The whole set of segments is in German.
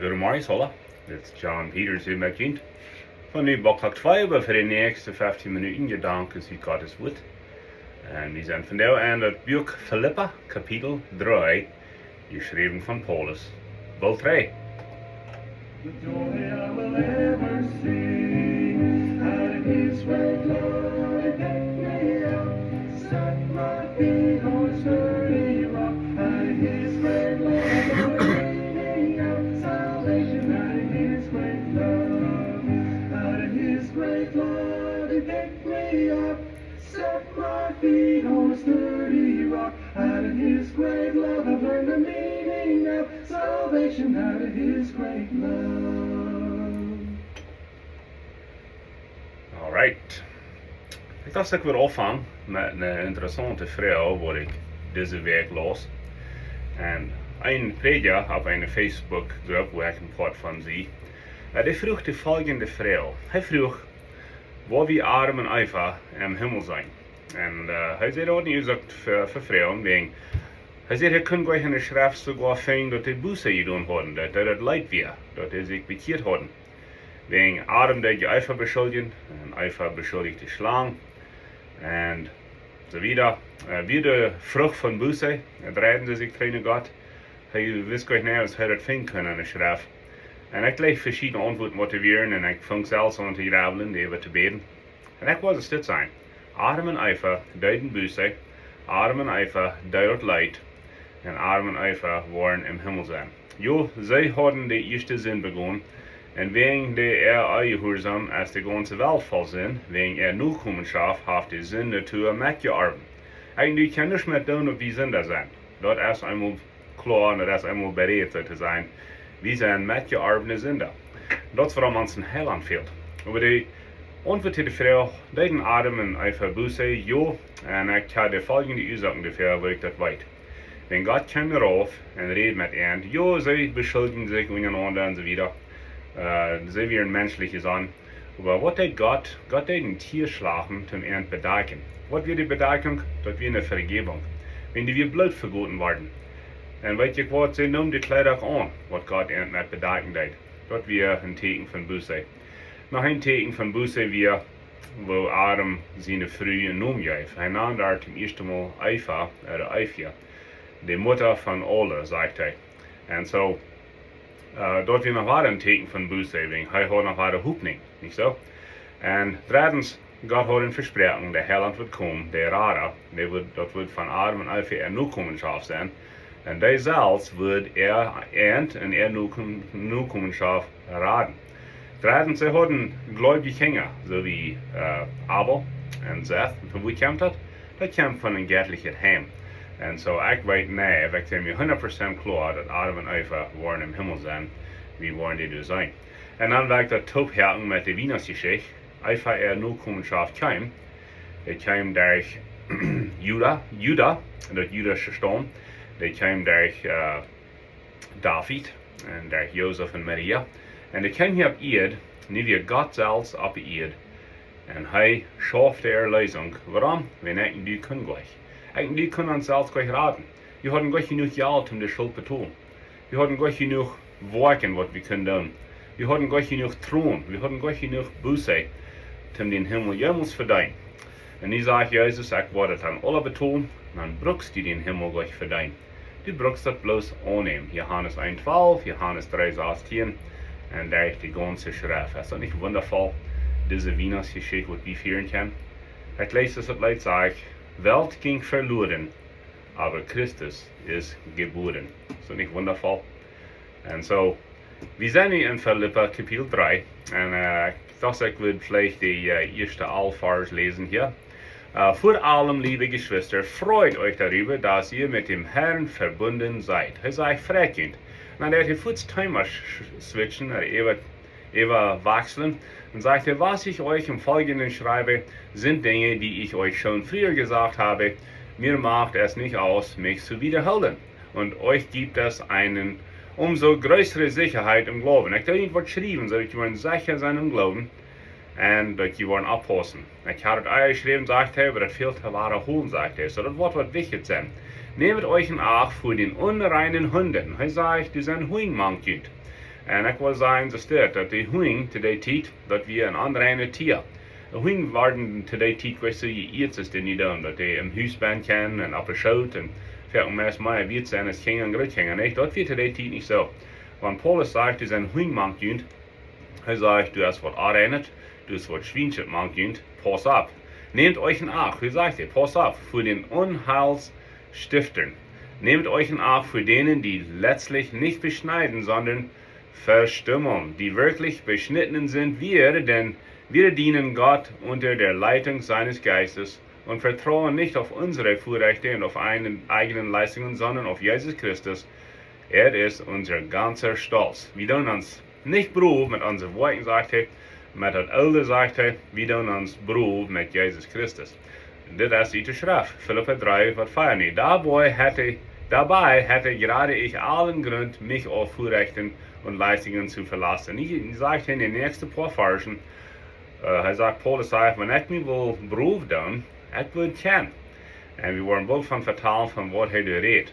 Goedemorgen Solle, dit is John Peters hier met je. Van nu klok 2, maar voor de nächste 15 minuten gedanken uit Gottes woord. En we zijn vandaag aan het boek Filippa, kapitel 3, geschreven van Paulus, Vol 3. The joy I will ever see, out of His great love, it picked me up, set my feet on sturdy rock, out of His great love, leading out salvation, out of His great love, out of His great love, it picked me up, set my feet on sturdy rock, out of His great love, I've learned the meaning of salvation, out of His great love. Alright. Ik dacht dat ik weer opvang met een interessante vrouw waar ik deze week los. En een prediker op een Facebookgroep waar ik een part van zie. Die vroeg de volgende vrouw. Hij vroeg waar we arm en einfach im Himmel zijn. En hij zei dat niet gezegd voor vrouwen. Hij zei hij kon gleich in de schrift sogar vinden dat die Buße gedaan hadden. Dat het leid weer. Dat die zich bekeerd hadden. Wegen Adam deed je Eifer beschuldigen, en Eifer beschuldigte Schlangen, en so wieder. Wie de Frucht von Buße, draaiden ze zich tegen God. Hij wist gleich niet als hij dat vinden kunnen in de schrift. En ik leeg verschillende antwoorden motiveren, en ik vang zelfs aan te grabbelen, die te beden. En ik was het dit zijn. Adam en Eifer deiden Buße, Adam en Eifer deed leid, en Adam en Eifer waren im Himmel zijn. Jo, zij hadden de eerste zin begonnen. En wegen der eingehorsam als de ganze Welt voll sind, wegen Nachkommenschaft hat die Sünde zu mitgearbeitet. Eigentlich kann nicht mehr tun, ob die Sünder sind. Dat is einmal klar und das ist einmal bereit zu sein. Wir sind mitgearbeitete Sünder. Dat is waarom ons een Heiland fehlt. Aber die Antwort die Frau, deiden Adam en Eifer Buße, jo, en ik had de volgende Ursachen dafür, wo ich das weet. Wenn Gott kam darauf und redet mit ihnen, jo, sie beschuldigen sich untereinander und so weiter. Sie wären menschliche Sachen. Aber was hat Gott? Gott hat ein Tier schlagen zum Ernst bedecken. Was wird die Bedeckung? Das wird eine Vergebung. Wenn die wir Blut vergoten werden. Und weet je wat, sie nehmen die Kleider an, was Gott ernst mit bedecken hat. Das wird ein Teken von Buße. Noch ein Teken von Buße wir, wo Adam seine frühe Namen gab. Hij nahm daar zum ersten Mal Eifa, oder Eifja, die Mutter von allen, sagt er. Und so, dort wir noch weiter ein Teken von Buße, hij hat noch weiter Hoopning, nicht so? Und drittens, Gott hat ein Versprechen, der Heiland wird kommen, der Rara, das wird von Adam und Eifa Nachkommenschaft sein. Und der selbst wird ernt und Nachkommenschaft raten. Drittens, sie hatten gläubige Kinder, so wie Abel und Seth. Von wo kommt das? Das kommt von einem göttlichen Heim. Und so, ich weiß nicht, ich bin mir 100% klar, dass Adam und Eva waren im Himmel sein, wie waren die da sein. Und dann war ich das Tophaken mit der Weihnachtsgeschichte. Eva Nachkommenschaft kam. Die kam durch Juda, das jüdische Stamm. Die kam durch David und durch Josef und Maria. Und die kam hier auf Erde, nicht wie Gott selbst auf Erde. Und er schafft die Erlösung. Warum? Wenn ich und du können gleich. Ich und du können uns selbst gleich raten. Wir hatten gleich genug Geld, um die Schuld zu tun. Wir hatten gleich genug Worten, was wir können tun. Wir hatten gleich genug Thron. Wir hatten gleich genug Buße, um den Himmel jemals verdienen. Und ich sage Jesus, ich werde das an alle betonen, dann brauchst du den Himmel gleich verdienen. Du brauchst das bloß annehmen. Johannes 1,12, Johannes 3,16 und durch die ganze Schrift. Ist das nicht wundervoll, diese Weihnachtsgeschichte, was wir führen können? Ich lese es, das Leid sagt, Welt ging verloren, aber Christus ist geboren. Ist das nicht wundervoll? Und so, Wir sind in Filippa Kapitel 3 und ich dachte, ich würde vielleicht die erste Allvers lesen hier. Vor allem, liebe Geschwister, freut euch darüber, dass ihr mit dem Herrn verbunden seid. Er sagt, freut dann der Fuß Timer switchen, oder Eva wechseln, und sagte, was ich euch im Folgenden schreibe, sind Dinge, die ich euch schon früher gesagt habe. Mir macht es nicht aus, mich zu wiederholen. Und euch gibt es einen umso größere Sicherheit im Glauben. Ich habe irgendwo geschrieben, so dass wir sicher sein im Glauben und dass wir abpassen. Ich habe es geschrieben, sagt er, aber das fehlt zu wiederholen, sagt er. So, das wird wichtig sein. Nehmt euch in Acht für den unreinen Hunden. Er sagt, die sind Huing manchmal. Und ich will sagen, dass die Huing zu der Zeit, dass wir ein unreines Tier. Die Huing werden zu der Zeit, weißt du, jetzt ist die nicht dass die im Haus sein können und auf der Schaut und vielleicht erstmal wird sein, es Kinder und Großkinder nicht. Das wird zu der Zeit nicht so. Wenn Paulus sagt, die sind Huing manchmal, er sagt, du hast was arenet, du hast was Schweinchen manchmal, pass auf. Nehmt euch in Acht, wie sagt er, pass auf, für den Unheilstiftern. Nehmt euch in Acht für denen, die letztlich nicht beschneiden, sondern verstummen, die wirklich beschnitten sind denn wir dienen Gott unter der Leitung seines Geistes und vertrauen nicht auf unsere Vorrechte und auf eigenen Leistungen, sondern auf Jesus Christus. Er ist unser ganzer Stolz. Wir tun uns nicht berufen mit unseren Worten, sagt er, mit der Elde, sagt er, wir tun uns berufen mit Jesus Christus. Das ist die Schrift, Filippa 3, Vers 4. Dabei hätte gerade ich allen Grund, mich auf Vorrechten und Leistungen zu verlassen. Ich sage in den nächsten paar Versen, er sagt, Paulus sagt, wenn ich mich will berufen tun, ich würde kennen. Und wir wollen wohl von vertalen, von was er redet.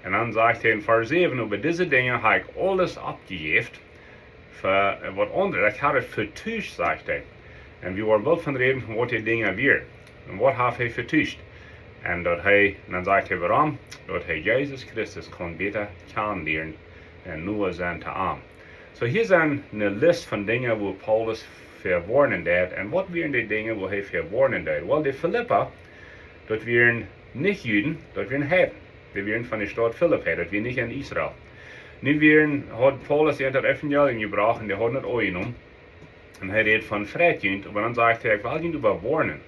Und dann sagt er in Vers 7, über diese Dinge habe ich alles abgegeben, für was anderes, ich habe es vertuscht, sagt er. Und wir wollen wohl von reden, von was die Dinge wir. Und was habe er vertuscht? Und dann sagt er, warum? Dass er Jesus Christus kann besser kennenlernen und nur sein Arm. So hier sind eine Liste von Dingen, wo Paulus verwarnen hat. Und was wären die Dinge, wo er verwarnen hat? Well, die Filippa, das wären nicht Juden, das wären Heiden. Die wären von der Stadt Philippi, das wären nicht in Israel. Nu hat Paulus in das Evangelium gebracht und der hat nicht angenommen. Und er redet von Freitjünd, aber dann sagt er, ich will ihn überwarnen.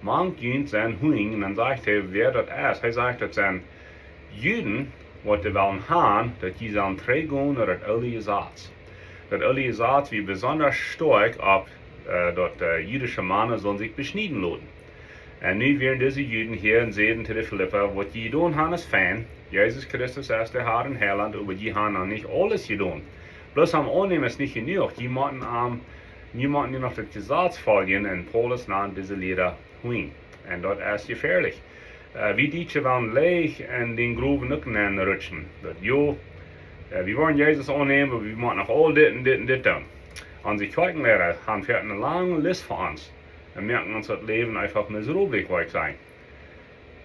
Manchmal sind Huing, und dann sagt er, wer das ist. Er sagt, das sind Juden, was die wollen haben, dass die sollen trägen oder das alle Gesetz. Das alle Gesetz wie besonders stark ab, dass jüdische Männer sollen sich beschneiden lassen. Und nu werden diese Juden hier und sehen zu den Filippa, was die tun haben, ist fein. Jesus Christus ist der Herr und Heiland, aber die haben noch nicht alles getan. Bloß am Annehmen ist nicht genug. Die mussten niemanden noch das Gesetz folgen, und Paulus nannte diese Lieder Huing. Und das ist gefährlich. Wie die wollen leicht in den Gruben rutschen. Wir wollen Jesus annehmen, aber wir machen noch all dit und dit und dit tun. Unsere Kirchenlehrer haben für eine lange Liste für uns. Und merken uns das Leben einfach miserabel sein.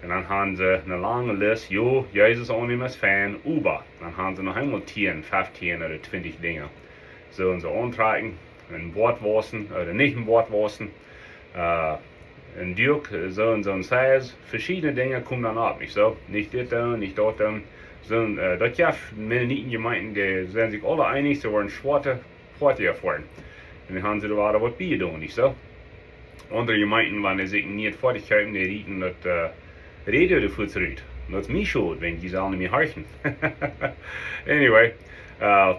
Und dann haben sie eine lange Liste, Jesus annehmen ist fein, aber dann haben sie noch einmal 10, 15 oder 20 Dinge. Sollen sie antragen, ein Wort waschen oder nicht ein Wort waschen. Ein Dirk, sollen sie uns sagen, verschiedene Dinge kommen dann ab, nicht so? Nicht das tun, nicht dort tun. Das ja, Mennoniten-Gemeinden, die sind sich alle einig, sie wollen schwarze Porte erfahren. Und dann haben sie da was Bier tun, nicht so? Andere Gemeinden, wenn sie sich nicht fertig haben, die rieten das Radio dafür zurück. Das ist mich schuld, wenn die sollen nicht mehr horchen. Anyway,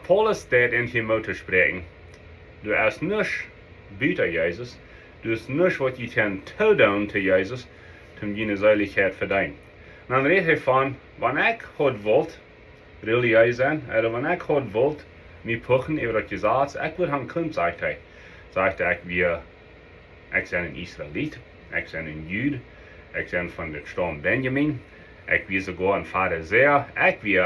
Paulus der in Timotheus sprechen. Du hast nicht bitter Jesus, du hast nicht, was je kann tun zu Jesus, um jene Seiligkeit verdienen. Dann redet er von, wenn ich heute wollt, religiös sein, oder wenn ich heute wollt, mich puchen über das Gesetz, ich würde haben können, sagt er. Sagt er, ich bin ein Israelit, ich bin ein Jude, ich bin von der Stamm Benjamin, ich bin sogar ein Pharisäer, ich bin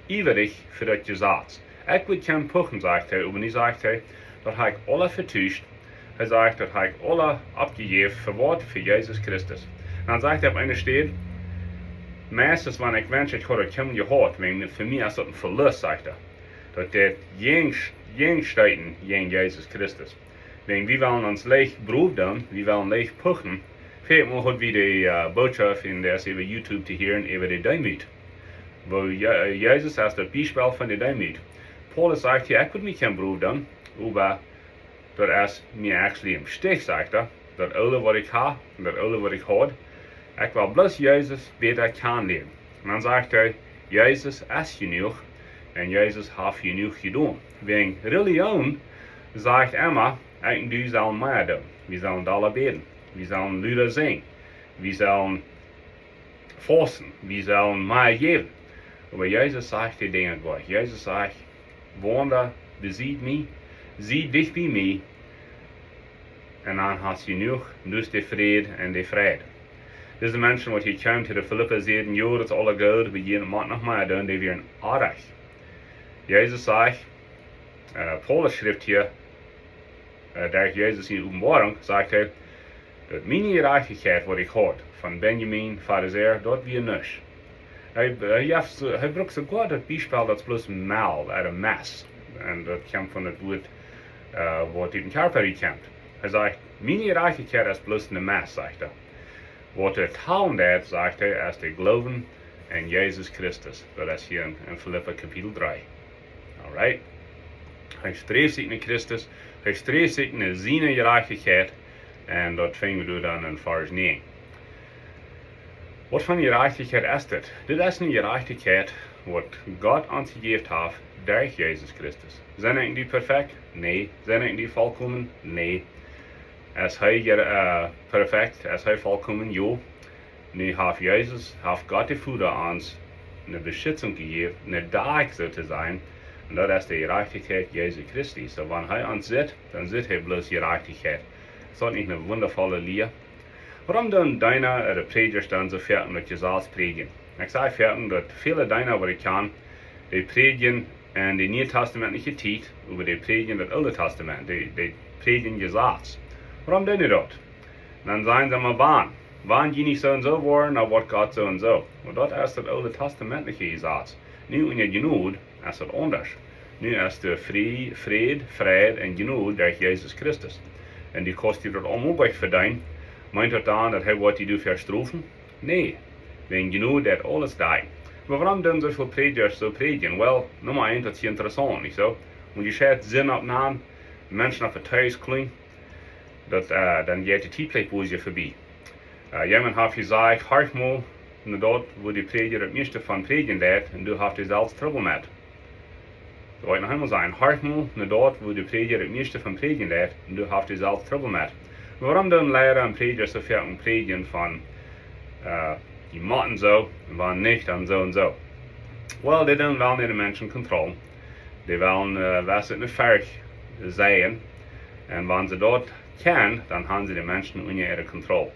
ivrig für das Gesetz. Ich würde kein puchen, sagt er, aber nicht sagt er, das habe ich alle vertuscht. Er sagt, das habe ich alle abgegeben für Jesus Christus. Dann sagt er auf einer Stelle, meistens, wenn ich wünsche, ich hätte keinen gehört, für mich ist das ein Verlust, sagt er. Dass der Jengsteiten gegen Jesus Christus. Wenn wir wollen uns leicht berufen, wir wollen leicht puchen, vielleicht mal hat wir die Botschaft in der über YouTube zu hören über die Demut. Wo Jesus ist das Beispiel von der Demut. Paulus sagt hier, ich würde mich kein Bruder doen, aber dat is mir actually im Stich, sagt dat alle wat ik ha, en dat alle wat ik had, ik wil bloß Jezus beter kennenlernen. En dan sagt Jezus is genoeg, en Jezus heeft genoeg gedaan. Wegen Religion sagt immer, ich und du sollen mehr doen. Wir sollen alle beten, wir sollen Lieder singen, wir sollen fasten, wir sollen mehr geben. Aber Jezus sagt die Dinge gleich. Jezus sagt, Wunder, besiegt mich, sieh dich bei mir, en dan hast du genoeg, dus de vrede en de vrede. Deze mensen wat hier komen te de Filippa zeiden, joh, dat is alle goed, we gaan het nog maar doen, die werden aardig. Jezus zegt, Paulus schrijft hier, daar Jezus in openbaring, zegt hij, dat mijn gerechtigheid wat ik had, van Benjamin, Fariseer, dat weer Nusch. Hij gebruikt sogar dat bijspel, dat is plus mal, uit een mes. En dat komt van het woord, wat uit een Karperi komt. Hij zegt, mijn gerechtigheid is plus een mes, zegt hij. Wat er taal dat, zegt hij, is te geloven in Jezus Christus. Dat is hier in Filippa kapitel 3. Alright? Hij streeft zich naar Christus, hij streeft zich naar zijn gerechtigheid, en dat vinden we dan in vers 9. Wat van gerechtigheid is dit? Dit is een gerechtigheid wat God ons gegeven heeft door Jezus Christus. Zijn die perfect? Nee. Zijn die volkomen? Nee. Is hij perfect? Is hij volkomen? Ja. Nu heeft Jezus, heeft God de Vader ons een beschützung gegeven, een dag zo te zijn. En dat is de gerechtigheid Jezus Christus. So, wanneer hij ons zit, dan zit hij bloos gerechtigheid. Is dat niet een wondervolle leer? Waarom doen deine predikers dan zo fertig met jezelf predigen? Ik zei fertig dat viele deiner wat ik kan, die predigen in de Nieuwe Testamentliche tijd, over die predigen het Oude Testament, die predigen jezelf. Waarom doen die dat? Dan zijn ze maar wann je niet zo en zo worden, dan wordt God zo en zo. Maar dat is het Oude Testamentliche jezelf. Nu in je genoeg is het anders. Nu is de vrede en genoeg door Jezus Christus. En die kost je dat onmogelijk verdienen. Meint dat dan dat hij wat die doet verstraffen? Nee, wegen genoeg dat alles daar. Maar waarom doen zoveel predikers zo predigen? Wel, nummer 1, dat is interessant, niet zo? Want je zet zin op na, mensen op het thuis klinken, dan gaat de tijdplek voor je voorbij. Iemand heeft gezegd, hark maar, nadat wo die prediker het meeste van predigen deed, en du hebt er zelfs trouble met. Dat wil ik nog eenmaal zeggen, hark maar, nadat wo die prediker het meeste van predigen deed, en du hebt er zelfs trouble met. Waarom doen leren en predikers zo veel een predigen van die moeten zo, en wanneer niet, en zo en zo? Wel, die doen wel niet de mensen controle. Die willen wessen een verg zijn, en wanneer ze dat kennen, dan hebben ze de mensen onder ihre controle.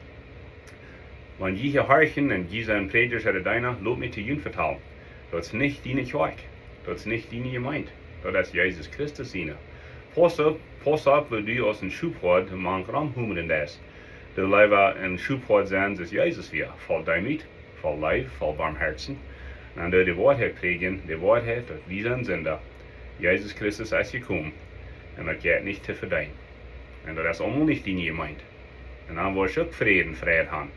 Wanneer je harken en je zijn predikers uit deiner, loop me te je vertellen. Dat is niet die kerk, dat is niet die gemeente, dat is Jezus Christus zijn. Pas op, wat du als een schubhard man ramhoemeren des. De leven een schubhard zijn, is Jezus weer. Vol daarmee, vol lijf, vol barmherzen. En door de waarheid predigen, de waarheid dat wie zijn zender. Jezus Christus is gekomen. En dat gaat niet te verdienen. En dat is allemaal niet die gemeente. En dan wordt je ook vrede hebben.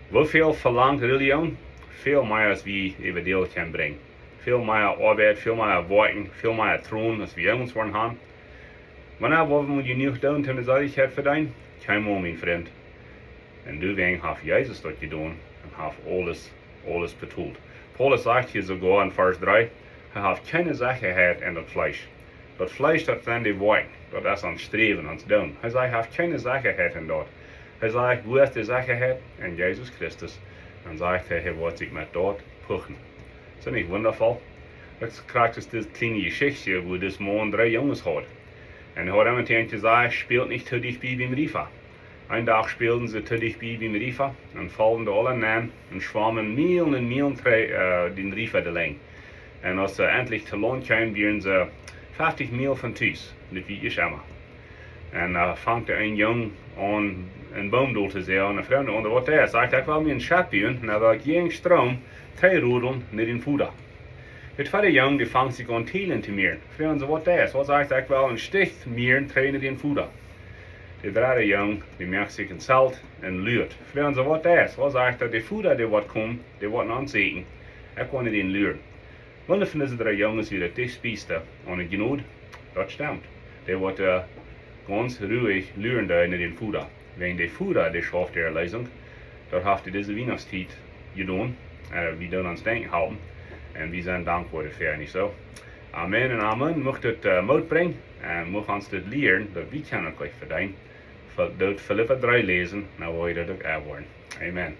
Hoeveel verlangt religion? Veel meer als wie even deel kan brengen. Veel meer arbeid, veel meer werken, veel meer troon als we ons worden hebben. Wanneer wat moet je nu doen om de zaligheid verdienen? Geen mijn vriend. En deswegen heeft Jezus dat gedaan en heeft alles betoeld. Paulus zegt hier sogar in vers 3, hij heeft geen zekerheid in dat vlees. Dat vlees dat zijn die werken, dat is aan streven, aan doen. Hij zegt, hij heeft geen zekerheid in dat. Hij zegt, hoe is de zekerheid? In Jezus Christus. En zegt hij wordt zich met dat puchen. Is dat niet wondervol? Ik krijg dus dit kleine geschichtje, wo dus man 3 jongens had. En hij had iemand tegen gezegd, speelt niet te dichtbij beim Riefer. Een dag speelden ze te dichtbij beim Riefer en vallen alle neer en zwommen mijlen en mijlen den Riefer de lijn. En als ze endlich te land kwamen, waren ze 50 mijl van thuis. Dat weet je immer. En dan vangt een jong aan een boom te zetten en een vriend onder wat hij zegt, ik wil me een schat doen en dan wil ik geen stroom 2 roeden naar den voeder. Het tweede jong die vangt zich aan telen te meer. Vrienden ze wat is? Wat zegt ik wel een sticht meer trainen den voeder. De derde jong die merkt zich een zeld en luurt. Vrienden ze wat is? Wat zegt dat de voeder die wat komt, die wordt aanzeten. Ik kan niet in luren. One von diesen 3 Jungs, die das spiste, und ich genoeg, das stimmt. Die wordt ganz ruhig luren da in den Fuder. Wenn die Fuder, die schafft ihre Lesung, dort haft diese Weihnachtszeit gedaan. Wir doen uns denken haben. Und wir sind dankbar dafür, nicht so? Amen und Amen. Mocht het Mut brengen und mocht uns das lehren, dass wir können gleich verdienen. Dort Filippa 3 lesen, dann wollen wir das auch wollen. Amen.